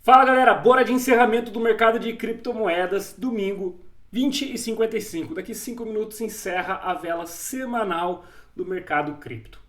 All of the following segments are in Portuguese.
Fala galera, bora de encerramento do mercado de criptomoedas, domingo 20h55. Daqui 5 minutos encerra a vela semanal do mercado cripto.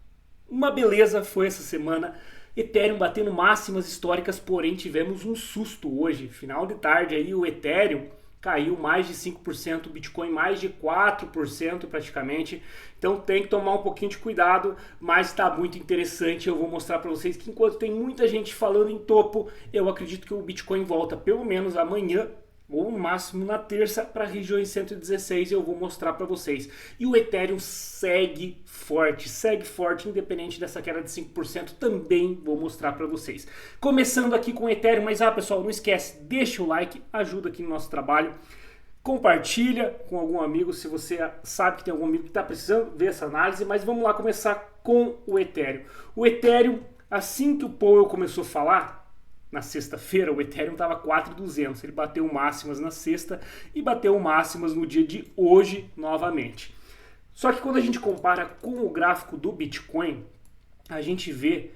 Uma beleza foi essa semana, Ethereum batendo máximas históricas, porém tivemos um susto hoje. Final de tarde aí o Ethereum caiu mais de 5%, o Bitcoin mais de 4% praticamente. Então tem que tomar um pouquinho de cuidado, mas está muito interessante. Eu vou mostrar para vocês que enquanto tem muita gente falando em topo, eu acredito que o Bitcoin volta pelo menos amanhã, ou no máximo na terça, para a região 116, eu vou mostrar para vocês. E o Ethereum segue forte, independente dessa queda de 5%, também vou mostrar para vocês. Começando aqui com o Ethereum, mas pessoal, não esquece, deixa o like, ajuda aqui no nosso trabalho. Compartilha com algum amigo, se você sabe que tem algum amigo que está precisando ver essa análise, mas vamos lá começar com o Ethereum. O Ethereum, assim que o Powell começou a falar, na sexta-feira o Ethereum estava 4.200, ele bateu máximas na sexta e bateu máximas no dia de hoje novamente. Só que quando a gente compara com o gráfico do Bitcoin, a gente vê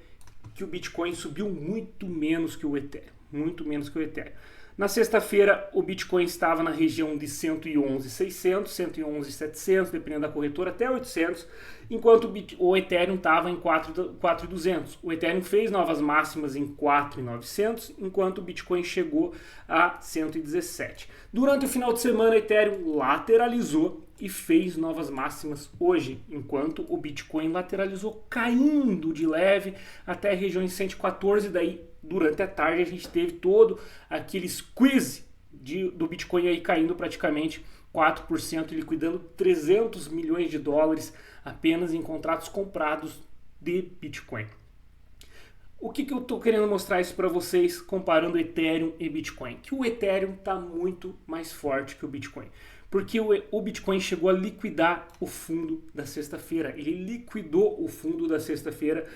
que o Bitcoin subiu muito menos que o Ethereum, Na sexta-feira o Bitcoin estava na região de 111.600, 111.700, dependendo da corretora, até 800, enquanto o Ethereum estava em 4.200. O Ethereum fez novas máximas em 4.900, enquanto o Bitcoin chegou a 117. Durante o final de semana, o Ethereum lateralizou e fez novas máximas hoje, enquanto o Bitcoin lateralizou caindo de leve até a região de 114, daí durante a tarde a gente teve todo aquele squeeze do Bitcoin aí caindo praticamente 4% e liquidando 300 milhões de dólares apenas em contratos comprados de Bitcoin. O que eu estou querendo mostrar isso para vocês comparando Ethereum e Bitcoin? Que o Ethereum está muito mais forte que o Bitcoin. Porque o Bitcoin chegou a liquidar o fundo da sexta-feira. Ele liquidou o fundo da sexta-feira,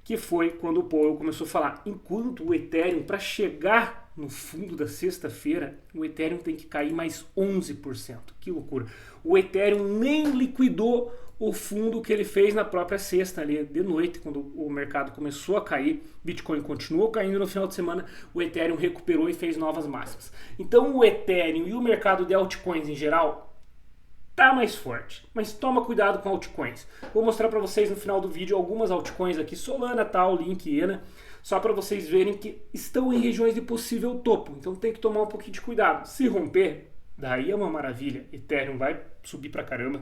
que foi quando o Powell começou a falar. Enquanto o Ethereum, para chegar no fundo da sexta-feira, o Ethereum tem que cair mais 11%. Que loucura. O Ethereum nem liquidou o fundo que ele fez na própria sexta, ali de noite, quando o mercado começou a cair. Bitcoin continuou caindo no final de semana, o Ethereum recuperou e fez novas máximas. Então o Ethereum e o mercado de altcoins em geral tá mais forte, mas toma cuidado com altcoins. Vou mostrar para vocês no final do vídeo algumas altcoins aqui, Solana, tal, Link, ENA, só para vocês verem que estão em regiões de possível topo. Então tem que tomar um pouquinho de cuidado. Se romper, daí é uma maravilha. Ethereum vai subir pra caramba.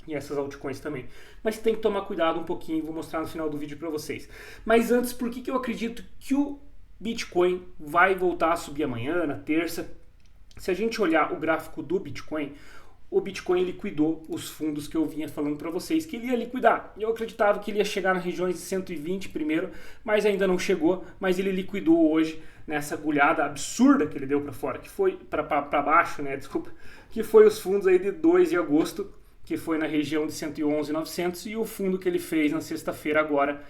E essas altcoins também. Mas tem que tomar cuidado um pouquinho, vou mostrar no final do vídeo para vocês. Mas antes, por que eu acredito que o Bitcoin vai voltar a subir amanhã, na terça? Se a gente olhar o gráfico do Bitcoin, o Bitcoin liquidou os fundos que eu vinha falando para vocês que ele ia liquidar. Eu acreditava que ele ia chegar nas regiões de 120 primeiro, mas ainda não chegou, mas ele liquidou hoje nessa agulhada absurda que ele deu para fora, que foi para baixo, né, desculpa, que foi os fundos aí de 2 de agosto, que foi na região de 111.900 e o fundo que ele fez na sexta-feira agora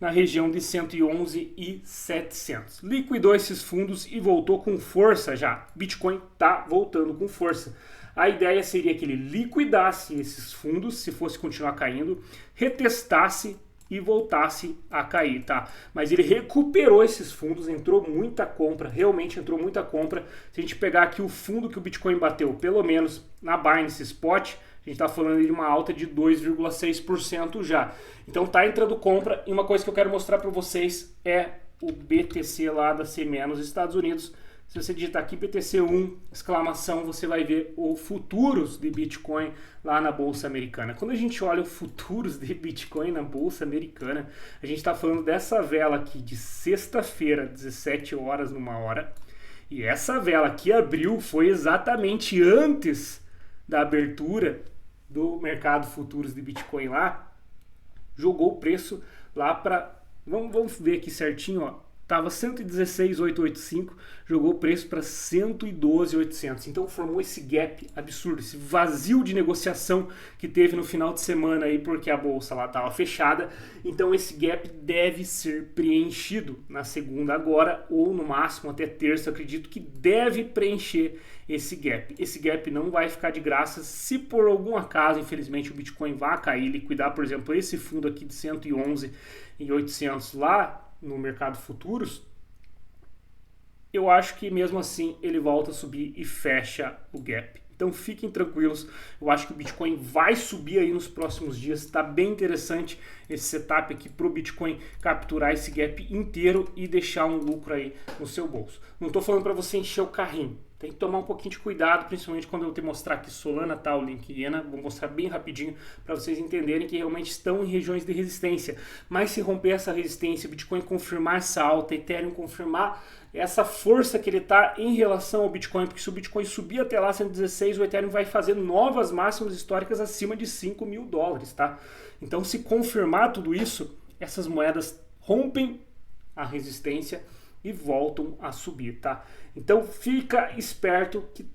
na região de 111.700. Liquidou esses fundos e voltou com força já. Bitcoin tá voltando com força. A ideia seria que ele liquidasse esses fundos, se fosse continuar caindo, retestasse e voltasse a cair, tá? Mas ele recuperou esses fundos, entrou muita compra, realmente entrou muita compra. Se a gente pegar aqui o fundo que o Bitcoin bateu, pelo menos na Binance Spot, a gente está falando de uma alta de 2,6% já. Então está entrando compra e uma coisa que eu quero mostrar para vocês é o BTC lá da C- nos Estados Unidos. Se você digitar aqui BTC1, exclamação, você vai ver o futuros de Bitcoin lá na Bolsa Americana. Quando a gente olha o futuros de Bitcoin na Bolsa Americana, a gente está falando dessa vela aqui de sexta-feira, 17 horas numa hora. E essa vela que abriu foi exatamente antes da abertura do mercado futuros de Bitcoin lá, jogou o preço lá para, vamos ver aqui certinho, ó, tava 116.885, jogou o preço para 112.800. Então formou esse gap absurdo, esse vazio de negociação que teve no final de semana aí porque a bolsa lá estava fechada. Então esse gap deve ser preenchido na segunda agora ou no máximo até terça. Eu acredito que deve preencher esse gap. Esse gap não vai ficar de graça se por algum acaso, infelizmente, o Bitcoin vai cair, liquidar, por exemplo, esse fundo aqui de 111.800 lá no mercado futuros. eu acho que mesmo assim ele volta a subir e fecha o gap. Então fiquem tranquilos, eu acho que o Bitcoin vai subir aí nos próximos dias, está bem interessante esse setup aqui para o Bitcoin capturar esse gap inteiro e deixar um lucro aí no seu bolso. Não estou falando para você encher o carrinho, tem que tomar um pouquinho de cuidado, principalmente quando eu te mostrar aqui Solana, tá, o link IENA, vou mostrar bem rapidinho para vocês entenderem que realmente estão em regiões de resistência, mas se romper essa resistência, o Bitcoin confirmar essa alta, Ethereum confirmar essa força que ele está em relação ao Bitcoin, porque se o Bitcoin subir até lá 116, o Ethereum vai fazer novas máximas históricas acima de $5.000, tá? Então, se confirmar tudo isso, essas moedas rompem a resistência e voltam a subir, tá? Então, fica esperto que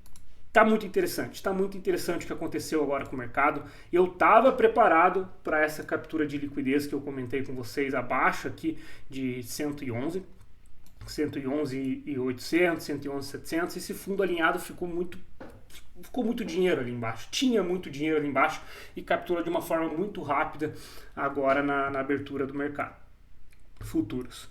tá muito interessante o que aconteceu agora com o mercado. Eu estava preparado para essa captura de liquidez que eu comentei com vocês abaixo aqui de 111,800, 111,700, esse fundo alinhado ficou muito dinheiro ali embaixo, tinha muito dinheiro ali embaixo e capturou de uma forma muito rápida agora na abertura do mercado futuros.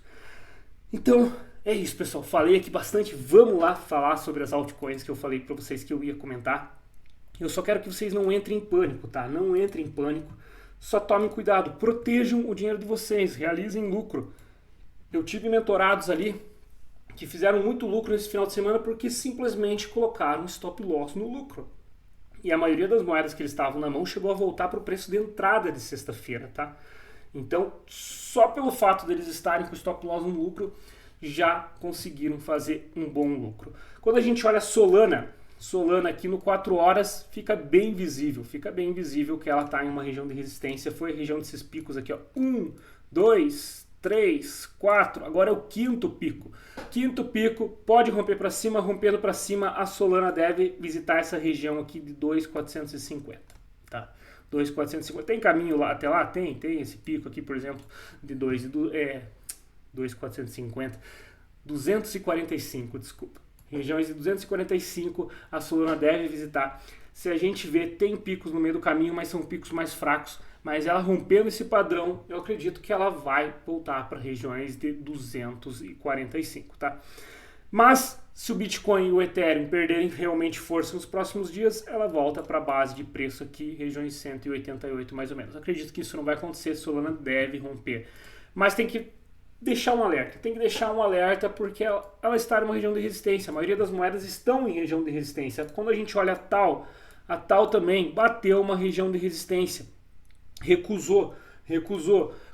Então é isso, pessoal, falei aqui bastante, vamos lá falar sobre as altcoins que eu falei para vocês que eu ia comentar. Eu só quero que vocês não entrem em pânico, tá? Não entrem em pânico, só tomem cuidado, protejam o dinheiro de vocês, realizem lucro. Eu tive mentorados ali que fizeram muito lucro nesse final de semana porque simplesmente colocaram stop loss no lucro. E a maioria das moedas que eles estavam na mão chegou a voltar para o preço de entrada de sexta-feira, tá? Então, só pelo fato deles estarem com stop loss no lucro, já conseguiram fazer um bom lucro. Quando a gente olha Solana aqui no 4 horas, fica bem visível que ela está em uma região de resistência. Foi a região desses picos aqui, ó, 1, 2, 3, 4, agora é o quinto pico. Quinto pico, pode romper para cima, rompendo para cima, a Solana deve visitar essa região aqui de 2.450, tá? 2.450, tem caminho lá até lá? Tem esse pico aqui, por exemplo, de 2.450, 245, desculpa. Regiões de 245, a Solana deve visitar. Se a gente vê, tem picos no meio do caminho, mas são picos mais fracos. Mas ela rompendo esse padrão, eu acredito que ela vai voltar para regiões de 245, tá? Mas se o Bitcoin e o Ethereum perderem realmente força nos próximos dias, ela volta para a base de preço aqui, regiões 188 mais ou menos. Acredito que isso não vai acontecer, Solana deve romper. Mas tem que deixar um alerta, porque ela está em uma região de resistência. A maioria das moedas estão em região de resistência. Quando a gente olha a TAL também bateu uma região de resistência. Recusou.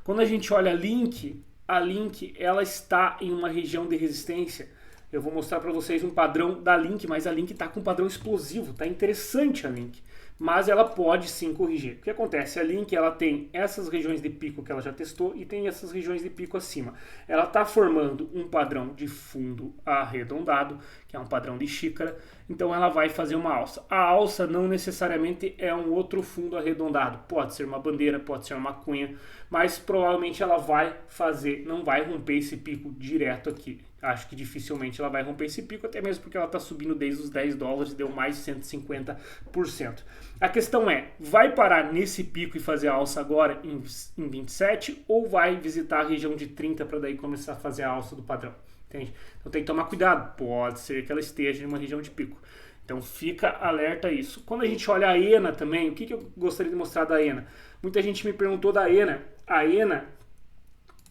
Quando a gente olha a Link ela está em uma região de resistência. Eu vou mostrar para vocês um padrão da Link, mas a Link está com um padrão explosivo, tá interessante a Link. Mas ela pode sim corrigir. O que acontece? A Link ela tem essas regiões de pico que ela já testou e tem essas regiões de pico acima. Ela está formando um padrão de fundo arredondado, que é um padrão de xícara, então ela vai fazer uma alça. A alça não necessariamente é um outro fundo arredondado, pode ser uma bandeira, pode ser uma cunha, mas provavelmente ela vai fazer, não vai romper esse pico direto aqui. Acho que dificilmente ela vai romper esse pico, até mesmo porque ela está subindo desde os $10, deu mais de 150%. A questão é, vai parar nesse pico e fazer a alça agora em 27 ou vai visitar a região de 30 para daí começar a fazer a alça do padrão? Entende? Então tem que tomar cuidado, pode ser que ela esteja em uma região de pico. Então fica alerta a isso. Quando a gente olha a ENA também, o que eu gostaria de mostrar da ENA? Muita gente me perguntou da ENA. A ENA,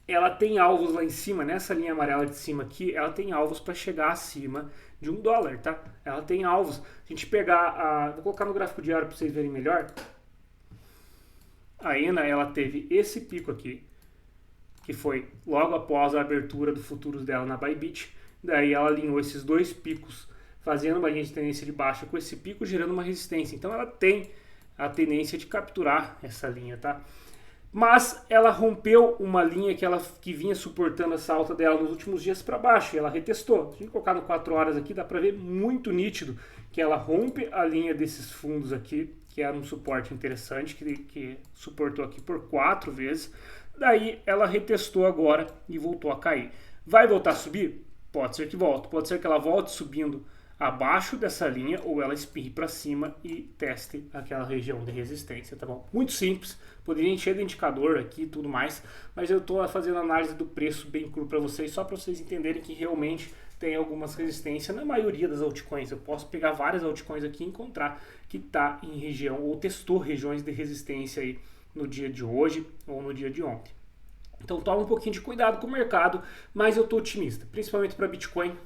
ela tem alvos lá em cima, nessa linha amarela de cima aqui, ela tem alvos para chegar acima de $1, tá? Ela tem alvos. A gente pegar, vou colocar no gráfico diário para vocês verem melhor. A ENA, ela teve esse pico aqui, que foi logo após a abertura do futuros dela na Bybit. Daí ela alinhou esses dois picos, fazendo uma linha de tendência de baixa com esse pico, gerando uma resistência. Então ela tem a tendência de capturar essa linha, tá? Mas ela rompeu uma linha que vinha suportando essa alta dela nos últimos dias para baixo, e ela retestou. Se a gente colocar no 4 horas aqui, dá para ver muito nítido que ela rompe a linha desses fundos aqui, que era um suporte interessante, que suportou aqui por 4 vezes. Daí ela retestou agora e voltou a cair. Vai voltar a subir? Pode ser que volte. Pode ser que ela volte subindo abaixo dessa linha ou ela espirre para cima e teste aquela região de resistência, tá bom? Muito simples, poderia encher de indicador aqui e tudo mais, mas eu estou fazendo análise do preço bem cru para vocês, só para vocês entenderem que realmente tem algumas resistências na maioria das altcoins. Eu posso pegar várias altcoins aqui e encontrar que está em região ou testou regiões de resistência aí no dia de hoje ou no dia de ontem. Então toma um pouquinho de cuidado com o mercado, mas eu estou otimista, principalmente para Bitcoin.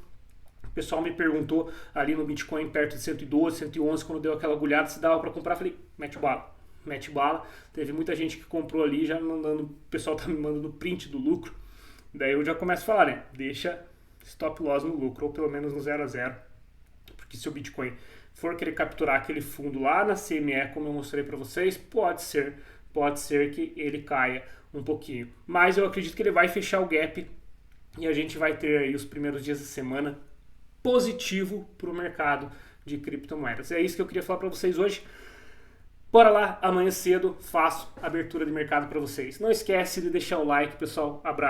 O pessoal me perguntou ali no Bitcoin perto de 112, 111, quando deu aquela agulhada, se dava para comprar. Falei, mete bala, mete bala. Teve muita gente que comprou ali, já mandando, o pessoal tá me mandando print do lucro. Daí eu já começo a falar, né? Deixa stop loss no lucro, ou pelo menos no 0 a 0. Porque se o Bitcoin for querer capturar aquele fundo lá na CME, como eu mostrei para vocês, pode ser que ele caia um pouquinho. Mas eu acredito que ele vai fechar o gap e a gente vai ter aí os primeiros dias da semana positivo para o mercado de criptomoedas. É isso que eu queria falar para vocês hoje. Bora lá, amanhã cedo faço a abertura de mercado para vocês. Não esquece de deixar o like, pessoal. Abraço.